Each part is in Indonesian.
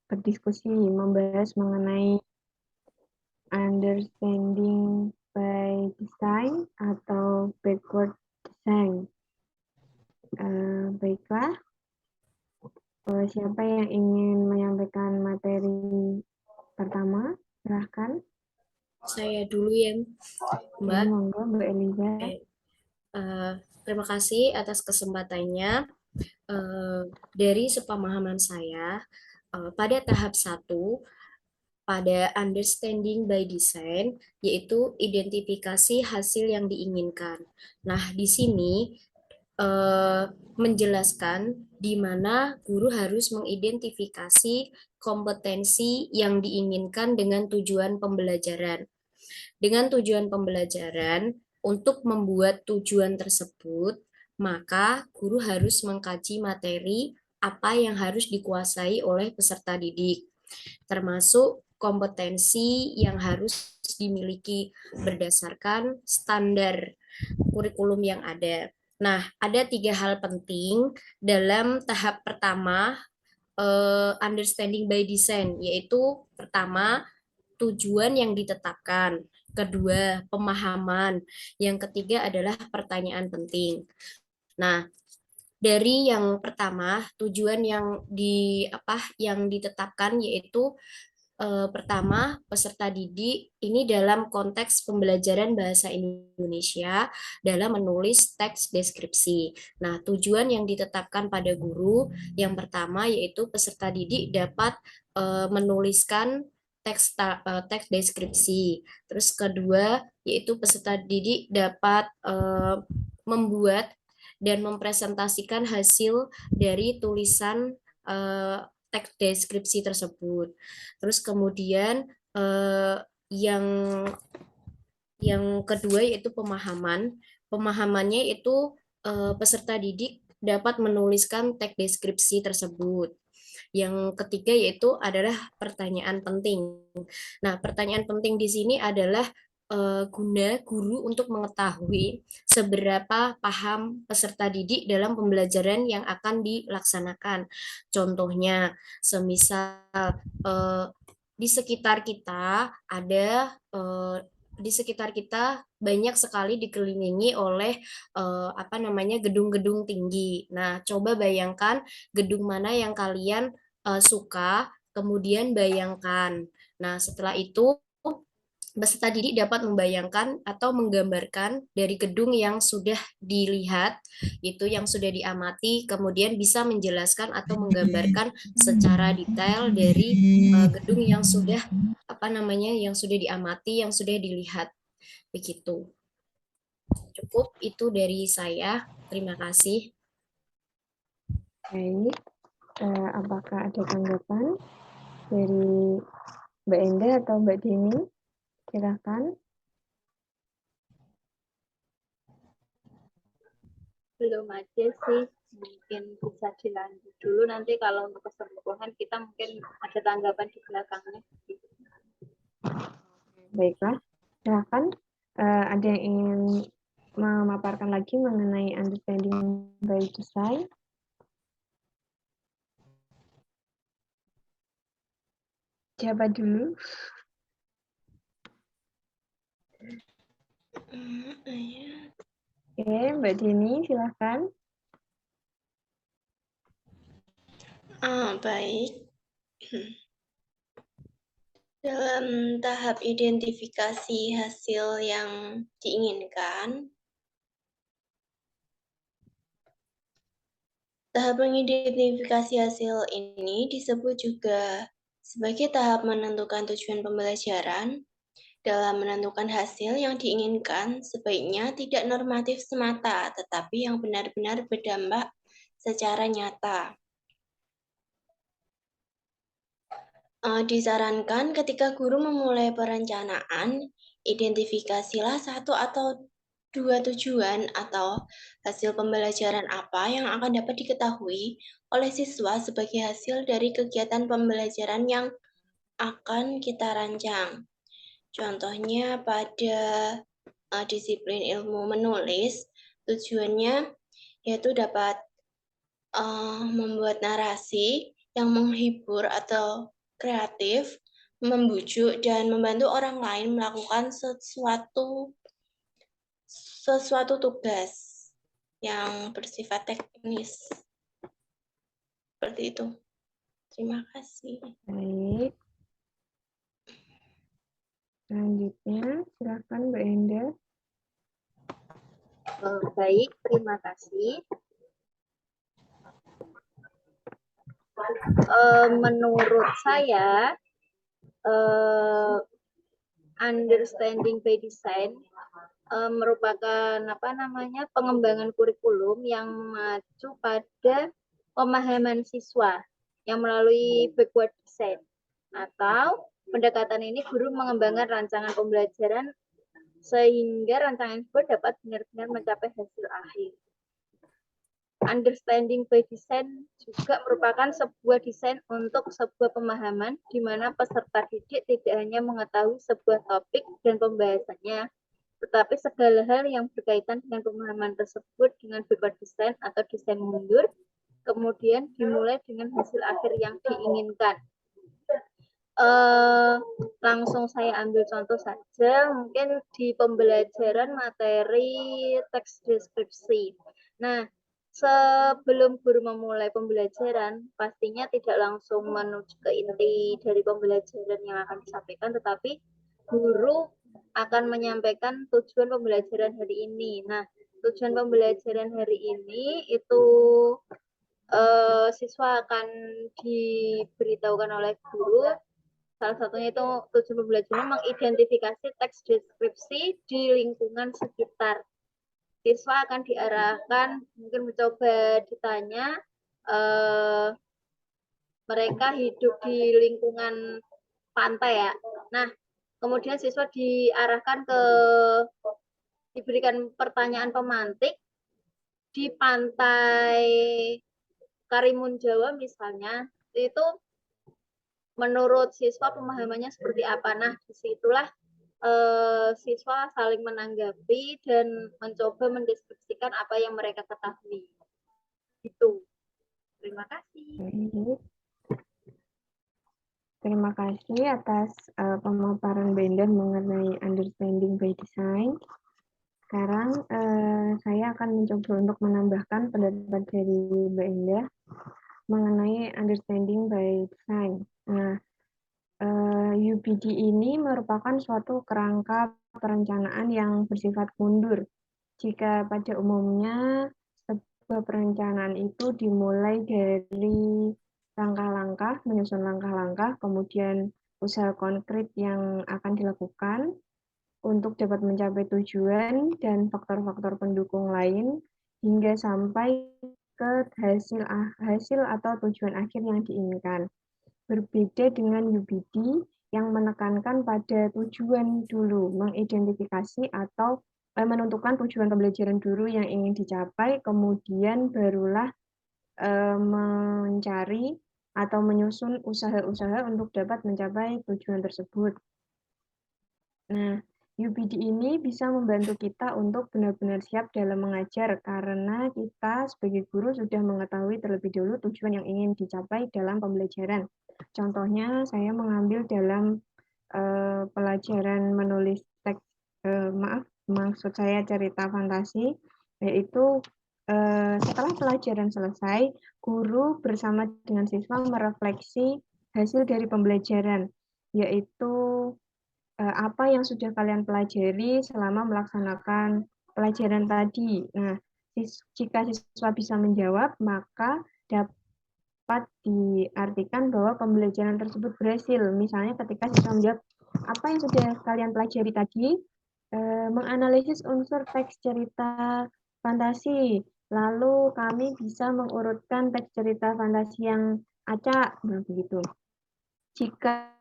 berdiskusi membahas mengenai understanding by design atau backward design. Baiklah, siapa yang ingin menyampaikan materi pertama? Silahkan. Saya dulu ya, Mbak. Monggo, Mbak Eliza. Terima kasih atas kesempatannya. Dari sepemahaman saya, pada tahap 1, pada understanding by design, yaitu identifikasi hasil yang diinginkan. Nah, di sini menjelaskan di mana guru harus mengidentifikasi kompetensi yang diinginkan dengan tujuan pembelajaran. Dengan tujuan pembelajaran, untuk membuat tujuan tersebut, maka guru harus mengkaji materi apa yang harus dikuasai oleh peserta didik, termasuk kompetensi yang harus dimiliki berdasarkan standar kurikulum yang ada. Nah, ada 3 hal penting dalam tahap pertama understanding by design, yaitu pertama, tujuan yang ditetapkan, kedua, pemahaman, yang ketiga adalah pertanyaan penting. Nah, dari yang pertama, tujuan yang ditetapkan yaitu pertama, peserta didik ini dalam konteks pembelajaran bahasa Indonesia dalam menulis teks deskripsi. Nah, tujuan yang ditetapkan pada guru yang pertama yaitu peserta didik dapat menuliskan teks deskripsi. Terus kedua yaitu peserta didik dapat membuat dan mempresentasikan hasil dari tulisan teks deskripsi tersebut. Terus kemudian yang kedua yaitu pemahaman. Pemahamannya itu peserta didik dapat menuliskan teks deskripsi tersebut. Yang ketiga yaitu adalah pertanyaan penting. Nah, pertanyaan penting di sini adalah guna guru untuk mengetahui seberapa paham peserta didik dalam pembelajaran yang akan dilaksanakan. Contohnya, semisal di sekitar kita ada di sekitar kita banyak sekali dikelilingi oleh gedung-gedung tinggi. Nah, coba bayangkan gedung mana yang kalian suka, kemudian bayangkan. Nah, setelah itu peserta didik dapat membayangkan atau menggambarkan dari gedung yang sudah dilihat, itu yang sudah diamati, kemudian bisa menjelaskan atau menggambarkan secara detail dari gedung yang sudah diamati, yang sudah dilihat. Begitu. Cukup itu dari saya. Terima kasih. Baik, apakah ada tanggapan dari Mbak Enda atau Mbak Deni? Silakan. Belum aja sih, mungkin bisa dilanjut dulu, nanti kalau untuk keseluruhan kita mungkin ada tanggapan di belakangnya. Baiklah, silakan. Ada yang ingin memaparkan lagi mengenai understanding by design? Siapa dulu? Oke, Mbak Deni, silakan. Baik. Dalam tahap identifikasi hasil yang diinginkan, tahap mengidentifikasi hasil ini disebut juga sebagai tahap menentukan tujuan pembelajaran. Dalam menentukan hasil yang diinginkan, sebaiknya tidak normatif semata, tetapi yang benar-benar berdampak secara nyata. Disarankan ketika guru memulai perencanaan, identifikasilah 1 atau 2 tujuan atau hasil pembelajaran apa yang akan dapat diketahui oleh siswa sebagai hasil dari kegiatan pembelajaran yang akan kita rancang. Contohnya pada disiplin ilmu menulis, tujuannya yaitu dapat membuat narasi yang menghibur atau kreatif, membujuk, dan membantu orang lain melakukan sesuatu tugas yang bersifat teknis. Seperti itu. Terima kasih. Baik. Selanjutnya, silakan Mbak Enda. Baik, terima kasih. Menurut saya, understanding by design merupakan pengembangan kurikulum yang mengacu pada pemahaman siswa yang melalui backward design, atau pendekatan ini guru mengembangkan rancangan pembelajaran sehingga rancangan tersebut dapat benar-benar mencapai hasil akhir. Understanding by design juga merupakan sebuah desain untuk sebuah pemahaman di mana peserta didik tidak hanya mengetahui sebuah topik dan pembahasannya, tetapi segala hal yang berkaitan dengan pemahaman tersebut dengan backward design atau desain mundur, kemudian dimulai dengan hasil akhir yang diinginkan. Langsung saya ambil contoh saja, mungkin di pembelajaran materi teks deskripsi. Nah, sebelum guru memulai pembelajaran, pastinya tidak langsung menuju ke inti dari pembelajaran yang akan disampaikan, tetapi guru akan menyampaikan tujuan pembelajaran hari ini. Nah, tujuan pembelajaran hari ini itu siswa akan diberitahukan oleh guru. Salah satunya itu tujuan pembelajaran mengidentifikasi teks deskripsi di lingkungan sekitar. Siswa akan diarahkan, mungkin mencoba ditanya, mereka hidup di lingkungan pantai ya. Nah, kemudian siswa diarahkan diberikan pertanyaan pemantik di pantai Karimun Jawa misalnya, itu menurut siswa pemahamannya seperti apa. Nah, disitulah siswa saling menanggapi dan mencoba mendeskripsikan apa yang mereka ketahui. Itu. Terima kasih. Baik. Terima kasih atas pemaparan Mbak Enda mengenai understanding by design. Sekarang saya akan mencoba untuk menambahkan pendapat dari Mbak Enda mengenai understanding by design. Nah, UPD ini merupakan suatu kerangka perencanaan yang bersifat mundur. Jika pada umumnya sebuah perencanaan itu dimulai dari langkah-langkah, menyusun langkah-langkah, kemudian usaha konkret yang akan dilakukan untuk dapat mencapai tujuan dan faktor-faktor pendukung lain hingga sampai ke hasil atau tujuan akhir yang diinginkan. Berbeda dengan UBD yang menekankan pada tujuan dulu, mengidentifikasi atau menentukan tujuan pembelajaran dulu yang ingin dicapai, kemudian barulah mencari atau menyusun usaha-usaha untuk dapat mencapai tujuan tersebut. Nah, UPD ini bisa membantu kita untuk benar-benar siap dalam mengajar karena kita sebagai guru sudah mengetahui terlebih dahulu tujuan yang ingin dicapai dalam pembelajaran. Contohnya saya mengambil dalam pelajaran menulis teks, maksud saya cerita fantasi, yaitu setelah pelajaran selesai, guru bersama dengan siswa merefleksi hasil dari pembelajaran, yaitu apa yang sudah kalian pelajari selama melaksanakan pelajaran tadi. Nah, jika siswa bisa menjawab, maka dapat diartikan bahwa pembelajaran tersebut berhasil. Misalnya ketika siswa menjawab, apa yang sudah kalian pelajari tadi? Menganalisis unsur teks cerita fantasi. Lalu kami bisa mengurutkan teks cerita fantasi yang acak, begitu. Jika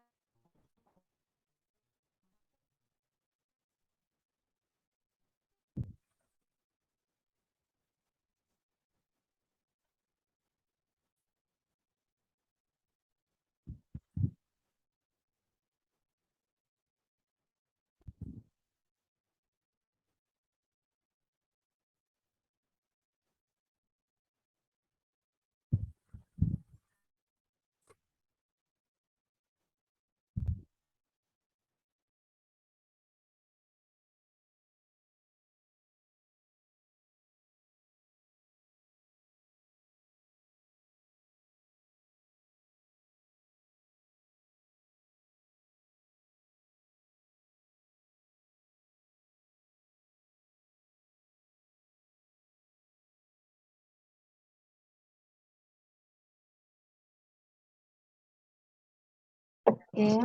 Oke,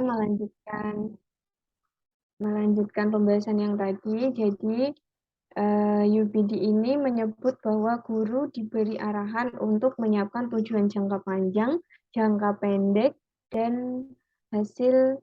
melanjutkan pembahasan yang tadi. Jadi UPD ini menyebut bahwa guru diberi arahan untuk menyiapkan tujuan jangka panjang, jangka pendek, dan hasil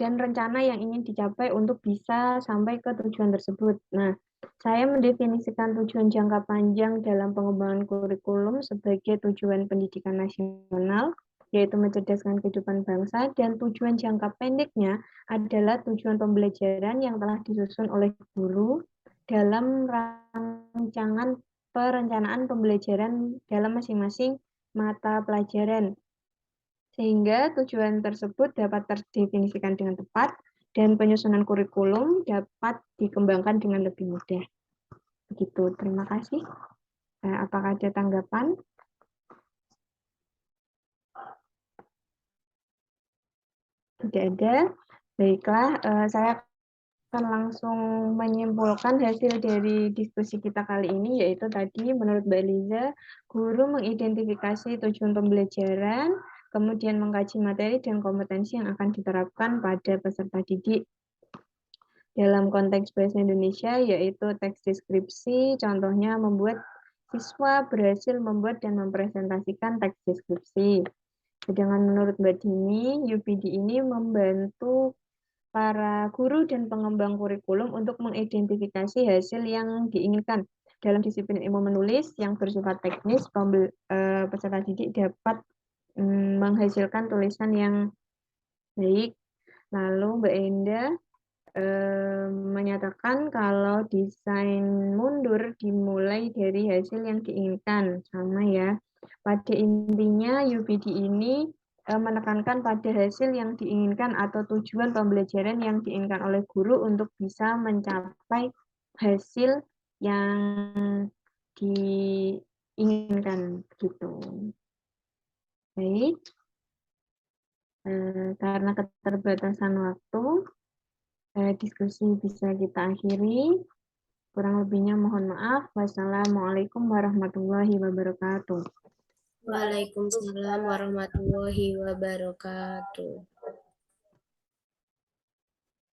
dan rencana yang ingin dicapai untuk bisa sampai ke tujuan tersebut. Nah, saya mendefinisikan tujuan jangka panjang dalam pengembangan kurikulum sebagai tujuan pendidikan nasional, yaitu mencerdaskan kehidupan bangsa, dan tujuan jangka pendeknya adalah tujuan pembelajaran yang telah disusun oleh guru dalam rancangan perencanaan pembelajaran dalam masing-masing mata pelajaran, sehingga tujuan tersebut dapat terdefinisikan dengan tepat dan penyusunan kurikulum dapat dikembangkan dengan lebih mudah. Begitu, terima kasih. Apakah ada tanggapan? Tidak ada. Baiklah, saya akan langsung menyimpulkan hasil dari diskusi kita kali ini, yaitu tadi menurut Mbak Liza, guru mengidentifikasi tujuan pembelajaran, kemudian mengkaji materi dan kompetensi yang akan diterapkan pada peserta didik. Dalam konteks bahasa Indonesia, yaitu teks deskripsi, contohnya membuat siswa berhasil membuat dan mempresentasikan teks deskripsi. Sedangkan menurut Mbak Dini, UPD ini membantu para guru dan pengembang kurikulum untuk mengidentifikasi hasil yang diinginkan. Dalam disiplin ilmu menulis yang bersifat teknis, peserta didik dapat menghasilkan tulisan yang baik. Lalu Mbak Enda menyatakan kalau desain mundur dimulai dari hasil yang diinginkan. Sama ya. Pada intinya UPD ini menekankan pada hasil yang diinginkan atau tujuan pembelajaran yang diinginkan oleh guru untuk bisa mencapai hasil yang diinginkan gitu. Baik, karena keterbatasan waktu, diskusi bisa kita akhiri. Kurang lebihnya mohon maaf. Wassalamualaikum warahmatullahi wabarakatuh. Waalaikumsalam warahmatullahi wabarakatuh.